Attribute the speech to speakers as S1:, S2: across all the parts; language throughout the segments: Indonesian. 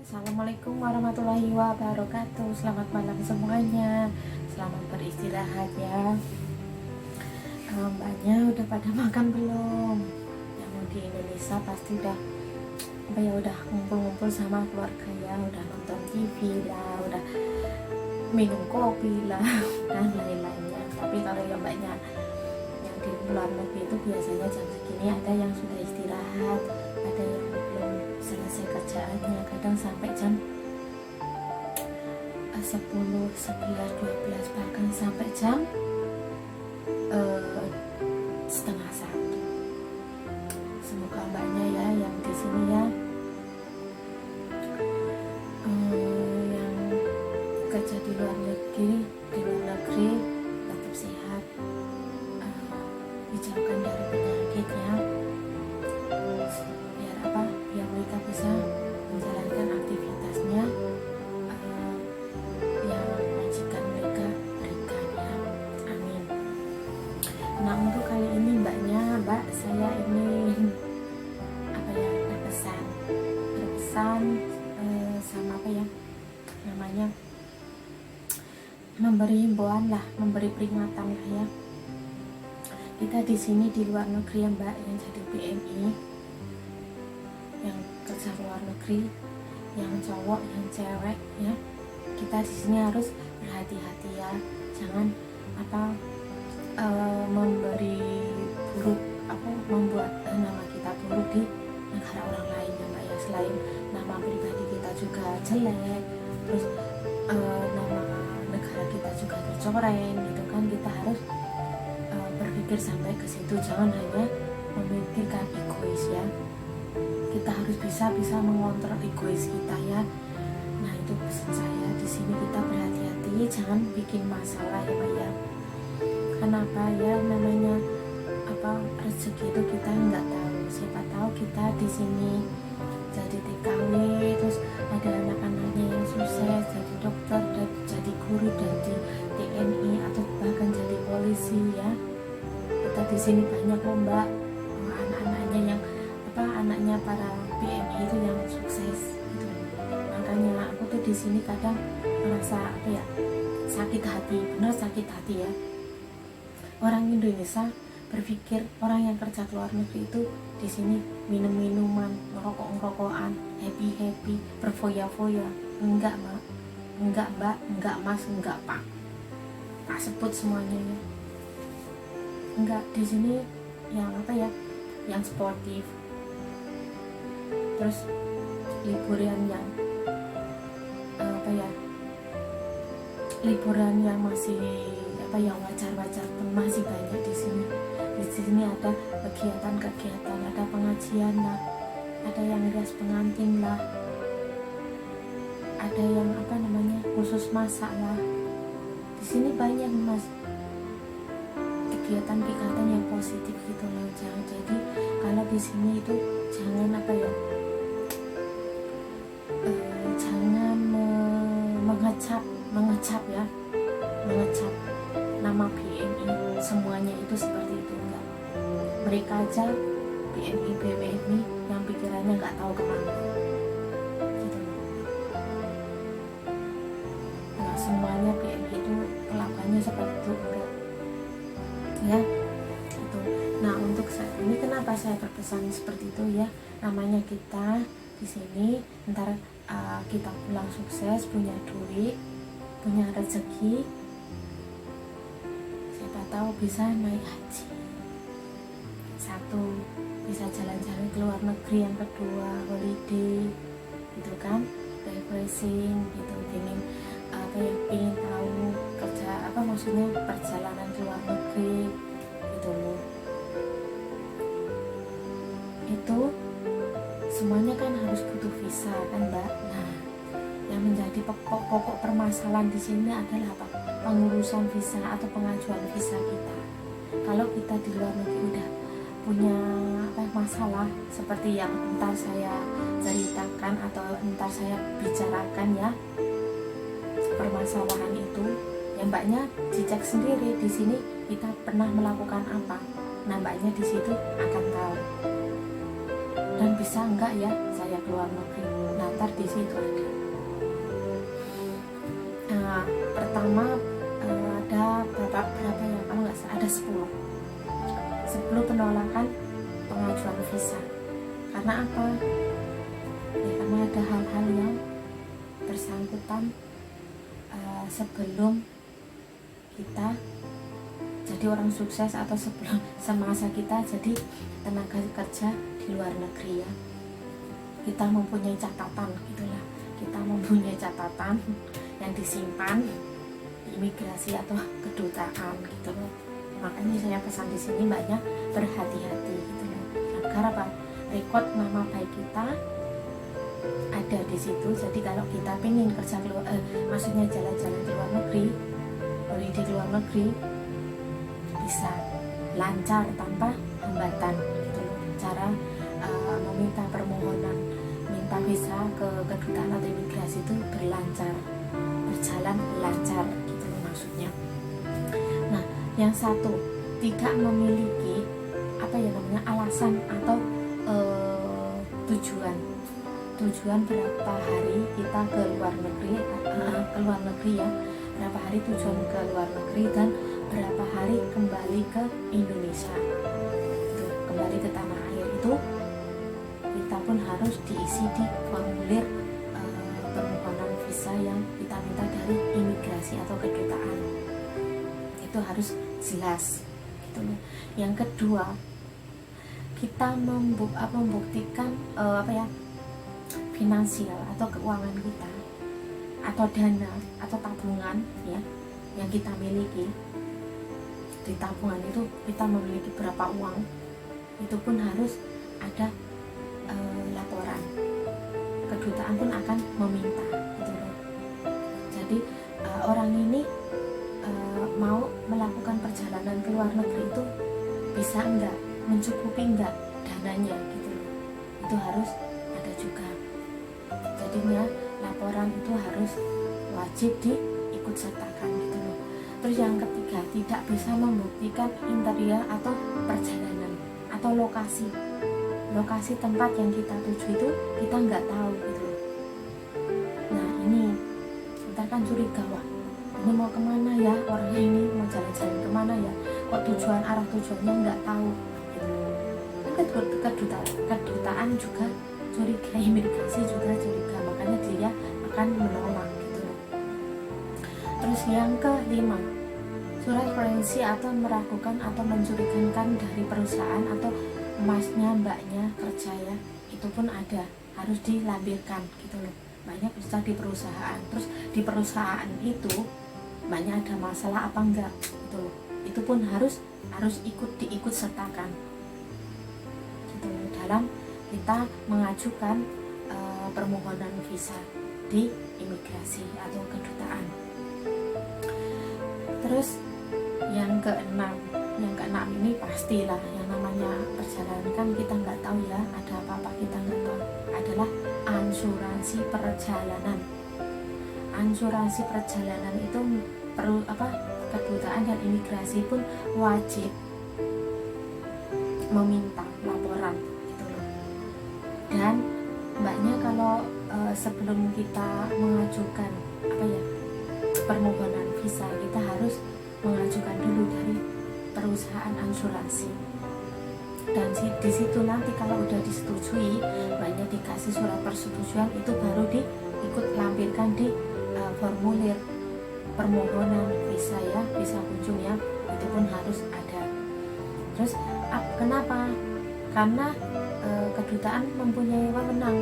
S1: Assalamualaikum warahmatullahi wabarakatuh. Selamat malam semuanya. Selamat beristirahat ya. Mbaknya udah pada makan belum? Yang di Indonesia pasti udah ngumpul-ngumpul sama keluarga ya, udah nonton TV lah, udah minum kopi lah dan lain-lainnya. Tapi kalau yang mbaknya yang di luar negeri itu biasanya jam segini ada yang sudah istirahat, ada yang belum selesai kerjaannya, kadang sampai jam 10, 11, 12, bahkan sampai jam setengah 1. Semoga mbaknya ya yang di sini ya, yang kerja di luar negeri tetap sehat, dijauhkan dari penyakit ya, biar mereka bisa menjalankan aktivitasnya yang majikan mereka berikan ya. Amin. Nah, untuk kali ini mbak saya ini berpesan sama namanya memberi himbauan lah, memberi peringatan lah ya. Kita di sini di luar negeri ya mbak, yang jadi PMI, yang kerja luar negeri, yang cowok, yang cewek ya, kita di sini harus berhati-hati ya, jangan membuat nama kita buruk di negara orang lain ya mbak ya. Selain nama pribadi kita juga jelek, terus nama negara kita juga tercoreng gitu kan, kita harus berpikir sampai ke situ, jangan hanya memikirkan egois ya. Kita harus bisa mengontrol egois kita ya. Nah, itu pesan saya di sini, kita berhati-hati, jangan bikin masalah ya Pak ya. Kenapa ya, namanya rezeki itu kita nggak tahu. Siapa tahu kita di sini jadi TKW, terus ada anak-anaknya yang sukses jadi dokter, dan jadi guru, dan di TNI, atau bahkan jadi polisi ya. Kita di sini banyak loh mbak, anak-anaknya yang anaknya para PMI itu yang sukses gitu. Makanya aku tuh di sini kadang merasa sakit hati, benar sakit hati ya. Orang Indonesia berpikir orang yang kerja ke luar negeri itu di sini minum-minuman, ngerokok-ngerokokan, happy-happy, berfoya-foya. Enggak mbak, enggak mas, enggak pak, tak sebut semuanya ya. Enggak, di sini yang yang sportif, terus liburan yang masih yang wajar-wajar pun masih banyak di sini. Di sini ada kegiatan-kegiatan, ada pengajian lah, ada yang rias pengantin lah, ada yang khusus masak lah. Di sini banyak mas kegiatan-kegiatan yang positif gitu loh. Jadi kalau di sini itu jangan jangan mengecap nama BNI semuanya itu seperti itu, enggak. Mereka aja BNI yang pikirannya nggak tahu kemana gitu loh. Nggak semuanya BNI itu kelakuannya seperti itu, enggak ya itu. Nah, untuk saat ini kenapa saya berpesan seperti itu ya, namanya kita di sini ntar kita pulang sukses, punya duit, punya rezeki, siapa tahu bisa naik haji, satu bisa jalan-jalan ke luar negeri, yang kedua holiday gitu kan, refreshing gitu, pengen tahu kerja maksudnya perjalanan ke luar negeri gitu loh. Itu semuanya kan harus butuh visa kan mbak. Nah, yang menjadi pokok permasalahan di sini adalah pengurusan visa atau pengajuan visa kita. Kalau kita di luar negeri udah punya masalah seperti yang entar saya ceritakan atau entar saya bicarakan ya, permasalahan itu ya mbaknya dicek sendiri di sini kita pernah melakukan apa. Nah, mbaknya di situ akan tahu, dan bisa enggak ya saya keluar negeri. Nah, daftar di situ ada. Pertama ada berapa ya, kalau nggak salah ada 10 penolakan pengajuan visa. Karena apa? Ya karena ada hal-hal yang bersangkutan sebelum kita jadi orang sukses atau sebelum semasa kita jadi tenaga kerja di luar negeri ya. Kita mempunyai catatan gitulah. Kita mempunyai catatan yang disimpan di imigrasi atau kedutaan gitu loh. Makanya saya pesan di sini banyak berhati-hati gitu loh. Agar apa? Rekod nama baik kita ada di situ. Jadi kalau kita pengen kerja keluar, maksudnya jalan-jalan di luar negeri, holiday di luar negeri, bisa lancar tanpa hambatan gitu loh. Cara meminta permohonan minta visa ke kedutaan atau imigrasi itu berjalan lancar gitu loh maksudnya. Nah, yang satu, tidak memiliki apa ya namanya alasan atau tujuan berapa hari kita ke luar negeri ya, berapa hari tujuan ke luar negeri dan berapa hari kembali ke Indonesia, itu kembali ke tanah air. Itu kita pun harus diisi di formulir permohonan visa yang kita minta dari imigrasi atau kedutaan. Itu harus jelas gitu. Yang kedua, kita membuktikan finansial atau keuangan kita atau dana atau tabungan ya yang kita miliki. Di tabungan itu kita memiliki berapa uang, itu pun harus ada laporan. Kedutaan pun akan meminta gitu loh. Jadi orang ini mau melakukan perjalanan ke luar negeri itu bisa enggak, mencukupi enggak dananya gitu loh. Itu harus ada juga. Jadinya laporan itu harus wajib diikut sertakan gitu loh. Terus yang ketiga, tidak bisa membuktikan interior atau perjalanan atau lokasi tempat yang kita tuju itu kita nggak tahu gitu loh. Nah ini kita kan curiga, wah ini mau kemana ya, orang ini mau jalan-jalan kemana ya, kok arah tujuannya nggak tahu gitu. Kedutaan juga curiga, imigrasi juga curiga, makanya dia akan menolak gitu loh. Terus yang kelima, surat referensi atau meragukan atau mencurigakan dari perusahaan atau masnya mbaknya kerja ya, itu pun ada, harus dilampirkan gitu loh. Banyak bisa di perusahaan, terus di perusahaan itu banyak ada masalah apa enggak gitu loh. Itu pun harus diikut sertakan gitu loh, dalam kita mengajukan permohonan visa di imigrasi atau kedutaan. Terus yang keenam ini pastilah yang namanya perjalanan kan kita nggak tahu ya, ada apa-apa kita nggak tahu, adalah asuransi perjalanan. Asuransi perjalanan itu perlu kedutaan dan imigrasi pun wajib meminta laporan gitu loh. Dan mbaknya kalau sebelum kita mengajukan permohonan visa, kita harus mengajukan dulu dari perusahaan asuransi. Dan di situ nanti kalau udah disetujui, banyak dikasih surat persetujuan, itu baru diikut lampirkan di formulir permohonan visa ya, visa kunjung ya, itu pun harus ada. Terus kenapa? Karena kedutaan mempunyai wewenang,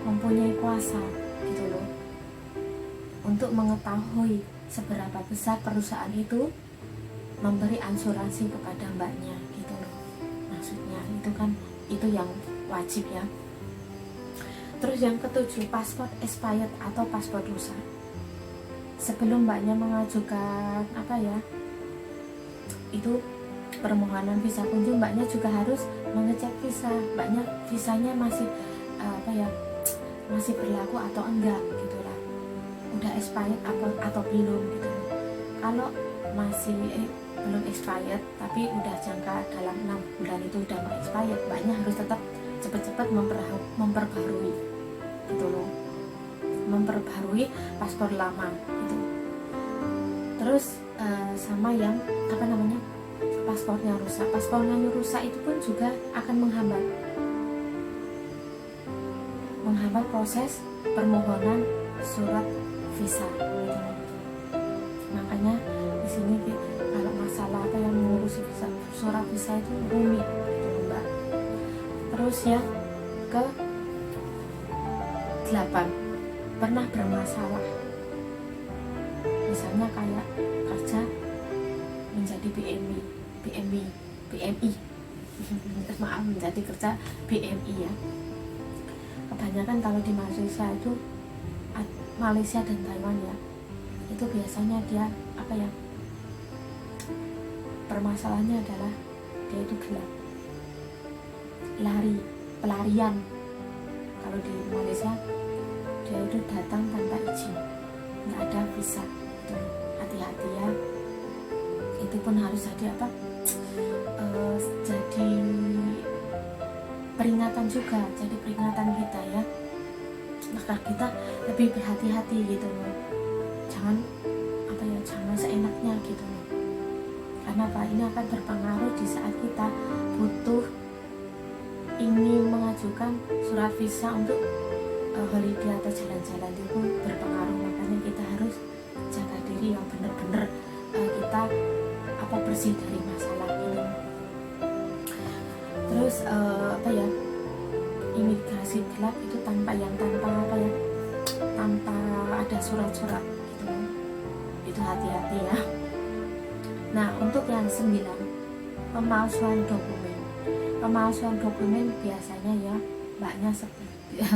S1: mempunyai kuasa gitu loh, untuk mengetahui seberapa besar perusahaan itu memberi asuransi kepada mbaknya gitu loh. Maksudnya itu kan, itu yang wajib ya. Terus yang ketujuh, paspor expired atau paspor rusak. Sebelum mbaknya mengajukan itu permohonan visa kunjung, mbaknya juga harus mengecek visa, mbaknya visanya masih masih berlaku atau enggak gitu lah, udah expired atau belum gitu. Kalau masih belum expired tapi udah jangka dalam 6 bulan itu udah mau expired, mbaknya harus tetap cepat-cepat memperbarui gitu loh, memperbarui paspor lama gitu. Terus sama yang apa namanya, paspornya rusak itu pun juga akan menghambat proses permohonan surat visa gitu. Makanya di sini kalau masalah apa yang mengurus visa, surat visa itu rumit gitu Mbak. Terus yang ke 8, pernah bermasalah misalnya kayak kerja menjadi BMI maaf, menjadi kerja BMI ya. Kebanyakan kalau di Malaysia dan Taiwan ya, itu biasanya dia apa ya, permasalahannya adalah dia itu gelap, pelarian. Kalau di Malaysia dia itu datang tanpa izin, nggak ada visa gitu. Hati-hati ya, itu pun harus jadi apa, jadi peringatan juga, jadi peringatan kita ya, maka kita lebih berhati-hati gitu loh. Jangan apa ya, jangan seenaknya gitu loh. Karena apa, ini akan berpengaruh di saat kita butuh ingin mengajukan surat visa untuk holiday atau jalan-jalan, itu pun berpengaruh. Makanya kita harus jaga diri yang benar-benar kita apa, bersih dari masalah ini. Terus apa ya, imigrasi gelap itu tanpa apa ya, tanpa ada surat-surat gitu, itu hati-hati ya. Nah untuk yang 9, pemalsuan dokumen biasanya ya mbaknya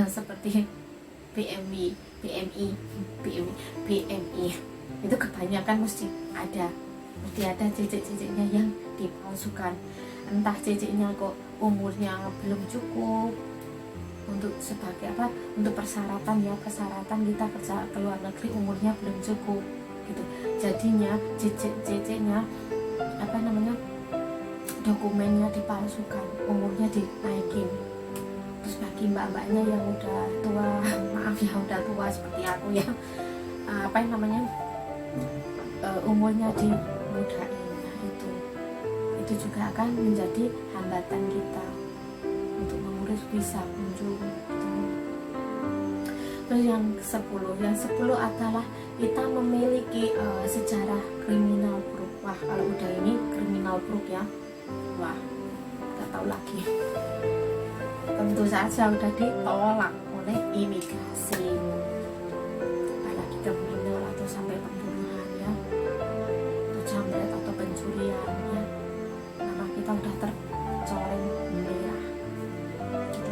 S1: seperti BMI itu kebanyakan mesti ada cc-cc-nya yang dipalsukan. Entah cc-nya kok umurnya belum cukup untuk sebagai apa, untuk persyaratan kita kerja ke luar negeri, umurnya belum cukup gitu. Jadinya cc-nya apa namanya, dokumennya dipalsukan, umurnya dinaikin. Terus bagi mbak-mbaknya yang udah tua, maaf ya udah tua seperti aku ya, apa yang namanya, umurnya dimudahin. Nah itu juga akan menjadi hambatan kita untuk mengurus visa kunjung gitu. Terus yang 10 adalah kita memiliki sejarah kriminal buruk. Wah kalau udah ini kriminal buruk ya, wah nggak tahu lagi, tentu saja udah ditolak oleh imigrasi, apalagi kriminal atau sampai pembunuhan ya, atau jambret atau pencurian ya, nama kita udah tercoreng merah gitu,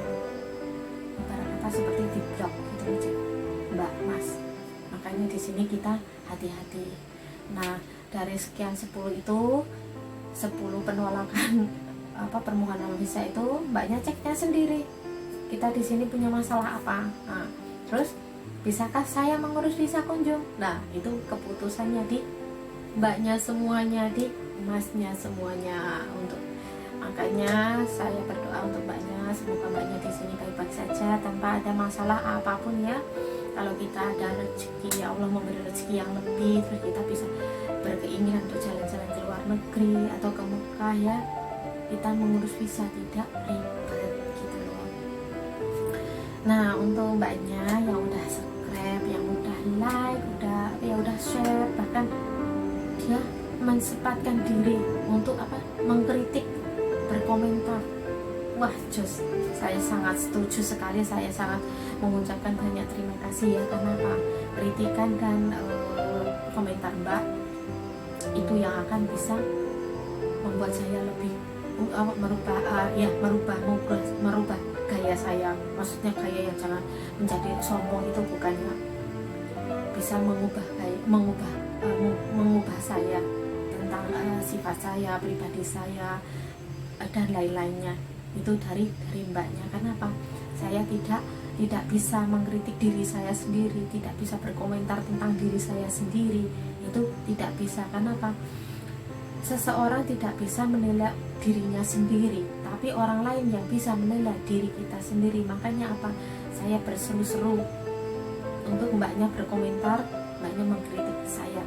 S1: ibarat kata seperti di blok gitu aja Mbak Mas. Makanya di sini kita hati-hati. Nah dari sekian 10 itu, 10 penolakan apa, permohonan visa itu mbaknya ceknya sendiri, kita di sini punya masalah apa. Nah, terus bisakah saya mengurus visa kunjung? Nah itu keputusannya di mbaknya semuanya, di masnya semuanya. Untuk makanya saya berdoa untuk mbaknya, semoga mbaknya di sini baik-baik saja tanpa ada masalah apapun ya. Kalau kita ada rezeki, ya Allah memberi rezeki yang lebih, terus kita bisa berkeinginan untuk jalan-jalan ke luar negeri atau ke Mekah ya, kita mengurus visa tidak ribet gitu loh. Nah untuk mbaknya yang udah subscribe, yang udah like, udah share, bahkan dia mensempatkan diri untuk apa, mengkritik, berkomentar, wah jos, saya sangat setuju sekali, saya sangat mengucapkan banyak terima kasih ya. Karena apa, kritikan dan komentar mbak itu yang akan bisa membuat saya lebih merubah gaya saya. Maksudnya gaya yang jangan menjadi sombong, itu bukannya bisa mengubah saya tentang sifat saya, pribadi saya dan lain-lainnya. Itu dari mbaknya. Kenapa? Saya tidak bisa mengkritik diri saya sendiri, tidak bisa berkomentar tentang diri saya sendiri, itu tidak bisa. Kenapa? Seseorang tidak bisa menilai dirinya sendiri, tapi orang lain yang bisa menilai diri kita sendiri. Makanya apa? saya berseru-seru untuk mbaknya berkomentar, mbaknya mengkritik saya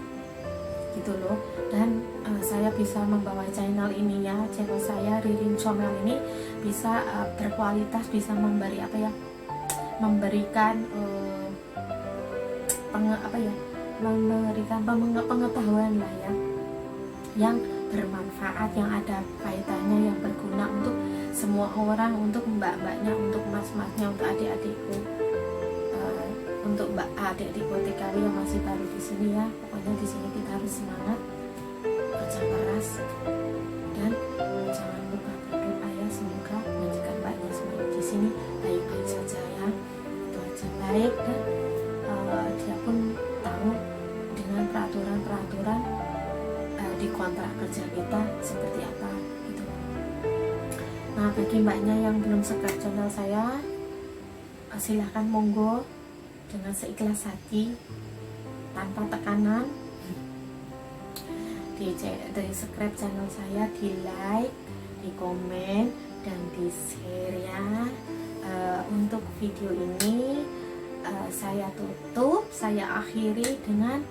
S1: gitu loh. Dan saya bisa membawa channel ini ya, channel saya Ririn Comel ini bisa berkualitas, bisa memberi memberikan memberikan pengetahuan lah ya, yang bermanfaat, yang ada kaitannya, yang berguna untuk semua orang, untuk mbak-mbaknya, untuk mas-masnya, untuk adik-adikku, untuk mbak adik-adikku TKW yang masih baru di sini ya. Pokoknya di sini kita harus semangat, kerja keras, dan jangan lupa berdoa ya, semoga majikan mbaknya semua di sini baik-baik saja ya. Itu aja, baik, dan dia pun tahu dengan peraturan-peraturan di kontrak kerja kita seperti apa gitu. Nah, bagi mbaknya yang belum subscribe channel saya, silahkan monggo dengan seikhlas hati, tanpa tekanan, di subscribe channel saya, di like, di komen, dan di share ya. Untuk video ini saya tutup, saya akhiri dengan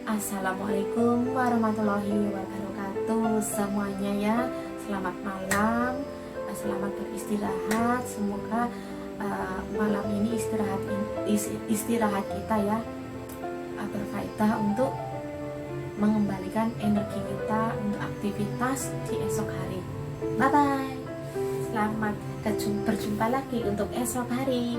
S1: Assalamualaikum warahmatullahi wabarakatuh semuanya ya. Selamat malam, selamat beristirahat. Semoga malam ini istirahat kita ya berfaedah untuk mengembalikan energi kita untuk aktivitas di esok hari. Bye bye. Selamat berjumpa lagi untuk esok hari.